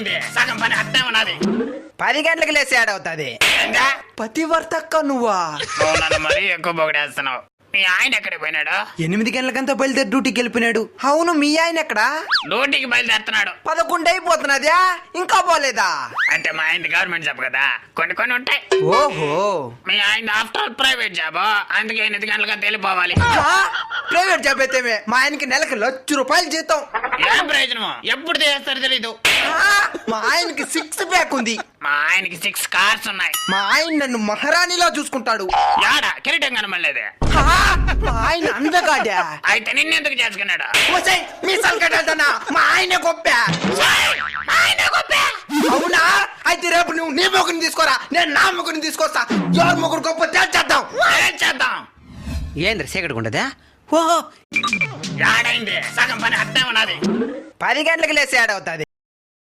ఏడైంది సగం పని అట్టే ఉన్నది. 10 గంటలకు లేసి ఏడవుతుంది. ఏందా పతివర్తక్క నువ్వా? నువ్వు నన్ను మరీ ఎక్కువ పొగిడేస్తున్నావు. మీ ఆయన ఎక్కడికి పోయినాడు? 8 గంటలకంతా బయలుదేరి డ్యూటీకి వెళ్ళిపోయినాడు. అవును, మీ ఆయన ఎక్కడా? డ్యూటీకి బయలుదేరుతున్నాడు. 11 అయిపోతున్నదా? ఇంకా పోలేదా? అంటే మా ఆయన గవర్నమెంట్ జాబ్ కదా, కొన్ని ఉంటాయి. ఓహో, మీ ఆయన ఆఫ్టర్ ఆల్ ప్రైవేట్ జాబ్, అందుకే 8 గంటలుగా వెళ్ళిపోవాలి. ప్రైవేట్ జాబ్ అయితే మా ఆయనకి నెలకు ₹1,00,000 జీతం. ఏం ప్రయోజనం? ఎప్పుడు చేస్తారో తెలీదు. మా ఆయనకి 6 ప్యాక్ ఉంది. మా ఆయనకి 6 కార్స్ ఉన్నాయి. మా ఆయన నన్ను మహారాణిలా చూసుకుంటాడు. యాడా కిరీటం కనమలేదే. మా ఆయన అందగాడా? అయితే నిన్నెందుకు చేసుకున్నాడు? మీ సల్కటా మా ఆయన గొప్ప. అవునా? అయితే రేపు నువ్వు నీ మొగుడిని తీసుకోరా, నేను నా మొగుడిని తీసుకొస్తా. ఎవరు మొగుడు గొప్ప చేద్దాం. ఏంద్ర చీకటి ఉండదా? ఓహో, యాడైంది సగం పని అట్టే ఉన్నది. 10 గంటలకు లేసి ఏడవుతుంది.